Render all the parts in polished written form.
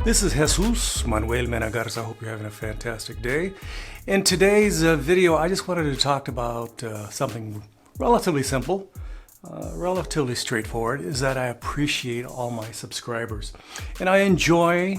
This is Jesus Manuel Mena Garza. I hope you're having a fantastic day. In today's video, I just wanted to talk about something relatively simple, relatively straightforward, is that I appreciate all my subscribers. And I enjoy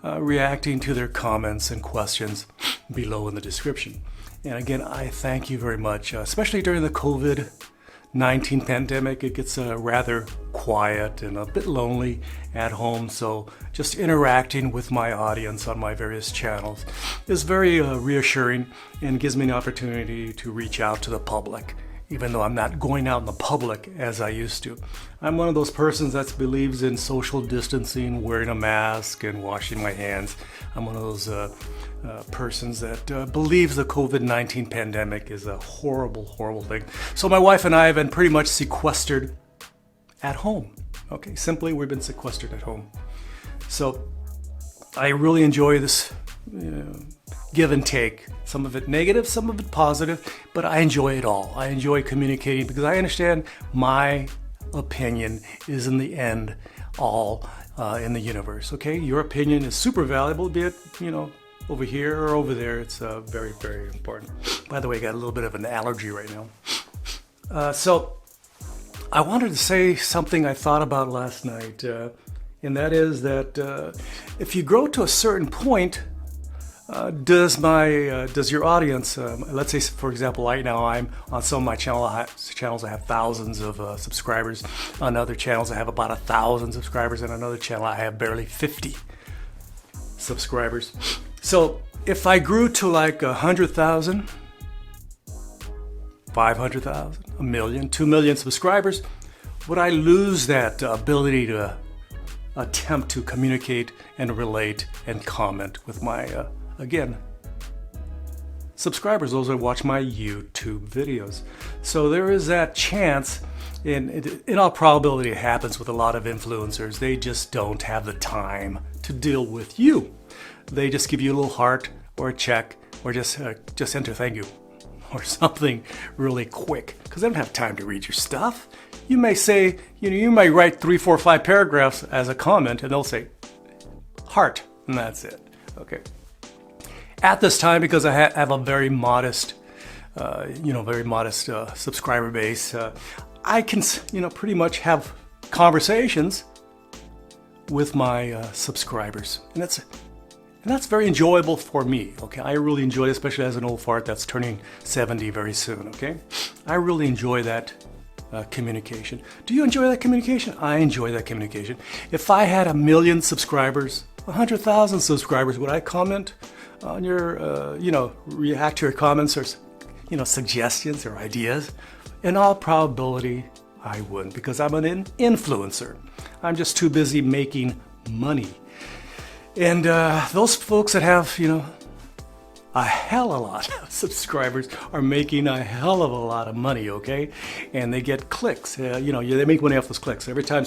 reacting to their comments and questions below in the description. And again, I thank you very much, especially during the COVID-19 pandemic. It gets rather quiet and a bit lonely at home, so just interacting with my audience on my various channels is very reassuring and gives me an opportunity to reach out to the public, even though I'm not going out in the public as I used to. I'm one of those persons that believes in social distancing, wearing a mask, and washing my hands. I'm one of those persons that believes the COVID-19 pandemic is a horrible, horrible thing. So my wife and I have been pretty much sequestered at home. Okay, simply we've been sequestered at home. So I really enjoy this give and take. Some of it negative, some of it positive, but I enjoy it all. I enjoy communicating because I understand my opinion is in the end all in the universe. Okay, your opinion is super valuable, be it over here or over there. It's very, very important. By the way, I got a little bit of an allergy right now. So I wanted to say something I thought about last night, and that is that if you grow to a certain point, does your audience, let's say for example right now I'm on some of my channels I have thousands of subscribers. On other channels I have about 1,000 subscribers, and on another channel I have barely 50 subscribers. So if I grew to like 100,000, 500,000, 1 million, 2 million subscribers, would I lose that ability to attempt to communicate and relate and comment with my again, subscribers, those that watch my YouTube videos? So there is that chance, in all probability it happens with a lot of influencers. They just don't have the time to deal with you. They just give you a little heart or a check or just enter thank you or something really quick because they don't have time to read your stuff. You may say, you might write 3, 4, 5 paragraphs as a comment and they'll say heart, and that's it. Okay. At this time, because I have a very modest, subscriber base, I can, pretty much have conversations with my subscribers, and that's very enjoyable for me. Okay, I really enjoy it, especially as an old fart that's turning 70 very soon. Okay, I really enjoy that communication. Do you enjoy that communication? I enjoy that communication. If I had 1 million subscribers, 100,000 subscribers, would I comment on your, react to your comments or, suggestions or ideas? In all probability, I wouldn't, because I'm an influencer. I'm just too busy making money. And those folks that have, a hell of a lot of subscribers are making a hell of a lot of money, okay? And they get clicks. They make money off those clicks. Every time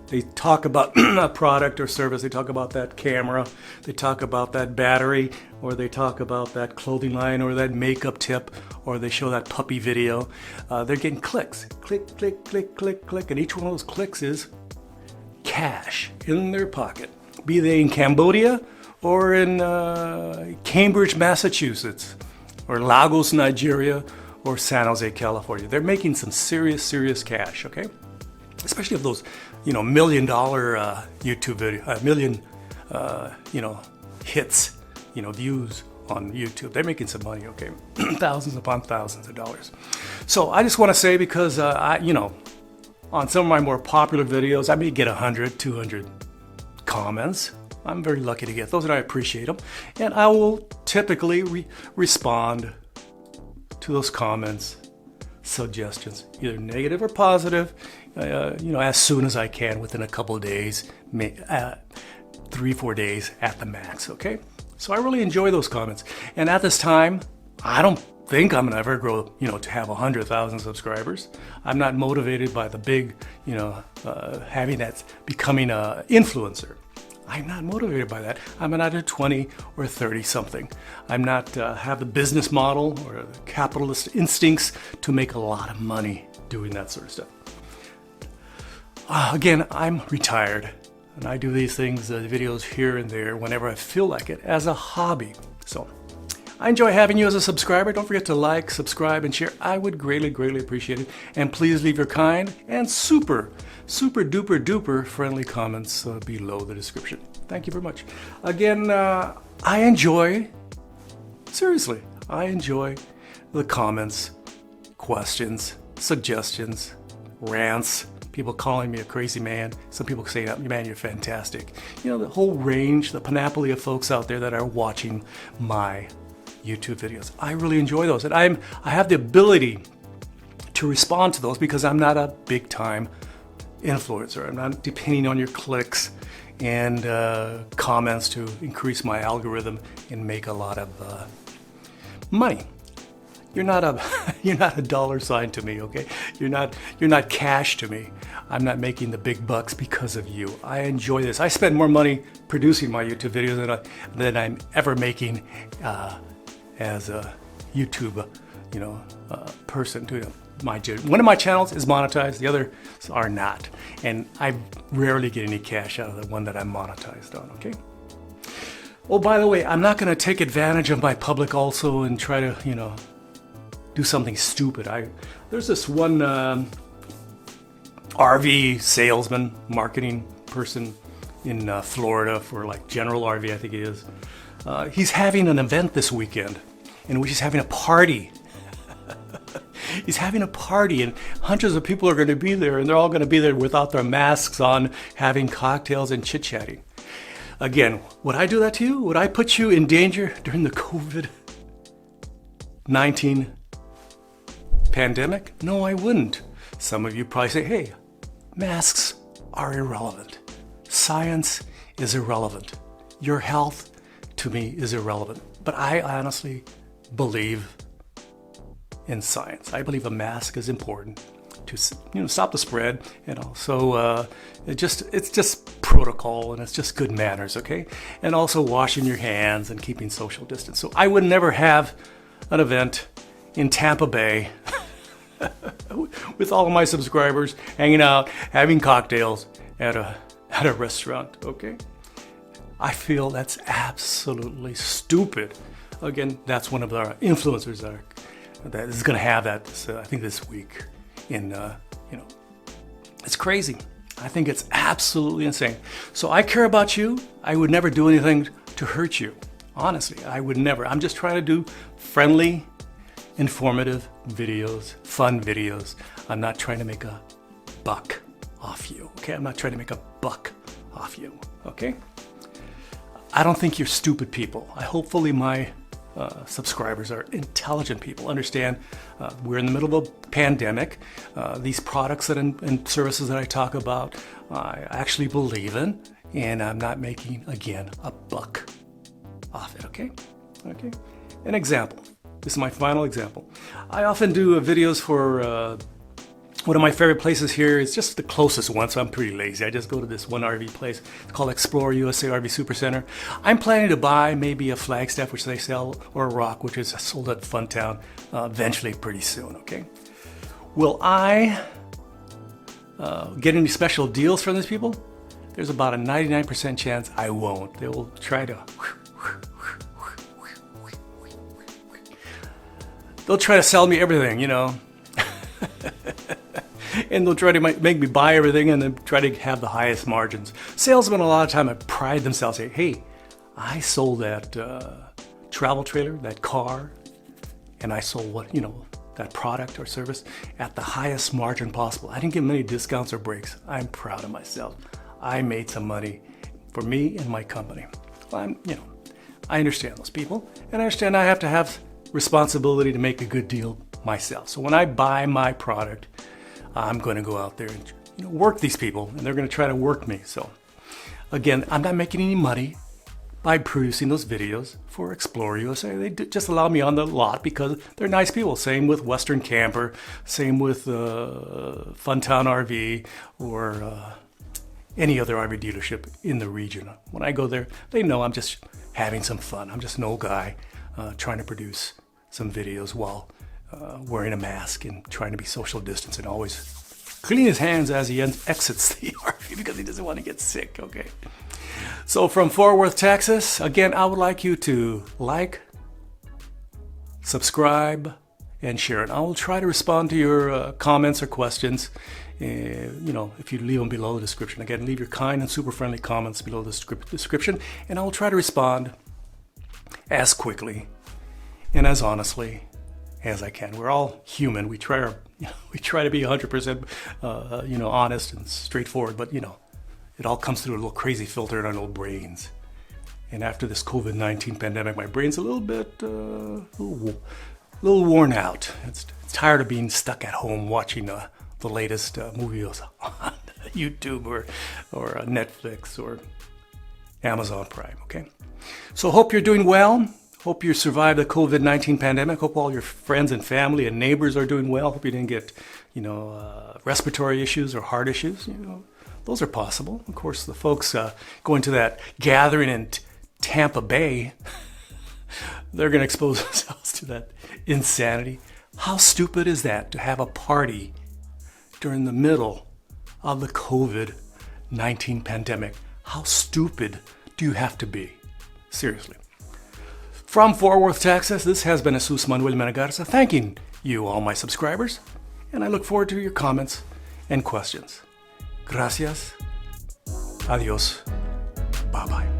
they talk about a product or service, they talk about that camera, they talk about that battery, or they talk about that clothing line or that makeup tip, or they show that puppy video. They're getting clicks. Click, click, click, click, click. And each one of those clicks is cash in their pocket. Be they in Cambodia or in Cambridge, Massachusetts, or Lagos, Nigeria, or San Jose, California. They're making some serious, serious cash, okay? Especially of those, $1 million YouTube video, million, hits, views on YouTube. They're making some money, okay? Thousands upon thousands of dollars. So I just want to say, because on some of my more popular videos, I may get 100, 200 comments. I'm very lucky to get those, and I appreciate them. And I will typically respond to those comments, suggestions, either negative or positive, as soon as I can, within a couple of days, 3, 4 days at the max, okay? So I really enjoy those comments. And at this time, I don't think I'm gonna ever grow, to have 100,000 subscribers. I'm not motivated by the big, having that, becoming an influencer. I'm not motivated by that. I'm either 20 or 30 something. I'm not have the business model or the capitalist instincts to make a lot of money doing that sort of stuff. Again, I'm retired. And I do these things, videos here and there, whenever I feel like it, as a hobby. So I enjoy having you as a subscriber. Don't forget to like, subscribe, and share. I would greatly, greatly appreciate it. And please leave your kind and super duper duper friendly comments below the description. Thank you very much. Again, I enjoy, seriously, I enjoy the comments, questions, suggestions, rants, people calling me a crazy man, some people saying, man, you're fantastic. You know, the whole range, the panoply of folks out there that are watching my YouTube videos. I really enjoy those. And I have the ability to respond to those because I'm not a big time influencer. I'm not depending on your clicks and comments to increase my algorithm and make a lot of money. You're not a dollar sign to me, okay? You're not cash to me. I'm not making the big bucks because of you. I enjoy this. I spend more money producing my YouTube videos than I'm ever making as a YouTube, person. One of my channels is monetized, the others are not, and I rarely get any cash out of the one that I'm monetized on. Okay. Oh, by the way, I'm not going to take advantage of my public also and try to, do something stupid. There's this one RV salesman, marketing person in Florida for like General RV, I think it is. He's having an event this weekend in which he's having a party. He's having a party and hundreds of people are going to be there, and they're all going to be there without their masks on, having cocktails and chit-chatting. Again, would I do that to you? Would I put you in danger during the COVID-19 pandemic? No, I wouldn't. Some of you probably say, hey, masks are irrelevant. Science is irrelevant. Your health, to me, is irrelevant. But I honestly believe in science. I believe a mask is important to stop the spread, and also it's just protocol, and it's just good manners, okay? And also washing your hands and keeping social distance. So I would never have an event in Tampa Bay with all of my subscribers hanging out, having cocktails at a restaurant, okay? I feel that's absolutely stupid. Again, that's one of our influencers that is going to have that, I think, this week. It's crazy. I think it's absolutely insane. So I care about you. I would never do anything to hurt you. Honestly, I would never. I'm just trying to do friendly, informative videos, fun videos. I'm not trying to make a buck off you, okay? I'm not trying to make a buck off you, okay? I don't think you're stupid people. Hopefully my subscribers are intelligent people, understand we're in the middle of a pandemic. These products and services that I talk about, I actually believe in, and I'm not making, again, a buck off it, okay? Okay. An example. This is my final example. I often do videos for one of my favorite places here. It's just the closest one, so I'm pretty lazy. I just go to this one RV place. It's called Explore USA RV Supercenter. I'm planning to buy maybe a Flagstaff, which they sell, or a Rock, which is sold at Funtown, eventually pretty soon, okay? Will I get any special deals from these people? There's about a 99% chance I won't. They will try to... They'll try to sell me everything, and they'll try to make me buy everything and then try to have the highest margins. Salesmen a lot of time pride themselves, say, hey, I sold that travel trailer, that car, and I sold that product or service at the highest margin possible. I didn't give them any discounts or breaks. I'm proud of myself. I made some money for me and my company. I understand those people, and I understand I have to have responsibility to make a good deal myself. So when I buy my product, I'm going to go out there and work these people, and they're going to try to work me. So again, I'm not making any money by producing those videos for Explore USA. They just allow me on the lot because they're nice people. Same with Western Camper, same with Funtown RV, or any other RV dealership in the region. When I go there, they know I'm just having some fun. I'm just an old guy trying to produce some videos while wearing a mask and trying to be social distance and always clean his hands as he exits the RV because he doesn't want to get sick, okay? So from Fort Worth, Texas, again, I would like you to like, subscribe, and share it. I will try to respond to your comments or questions, if you leave them below the description. Again, leave your kind and super friendly comments below the description, and I will try to respond as quickly and as honestly as I can. We're all human. We try to be 100% honest and straightforward, but it all comes through a little crazy filter in our little brains. And after this COVID-19 pandemic, my brain's a little bit little worn out. It's tired of being stuck at home watching the latest movies on YouTube or Netflix or Amazon Prime, okay? So hope you're doing well. Hope you survived the COVID-19 pandemic. Hope all your friends and family and neighbors are doing well. Hope you didn't get, respiratory issues or heart issues. Those are possible. Of course, the folks going to that gathering in Tampa Bay, they're going to expose themselves to that insanity. How stupid is that, to have a party during the middle of the COVID-19 pandemic? How stupid do you have to be? Seriously. From Fort Worth, Texas, this has been Jesus Manuel Mena Garza, thanking you, all my subscribers, and I look forward to your comments and questions. Gracias. Adios. Bye-bye.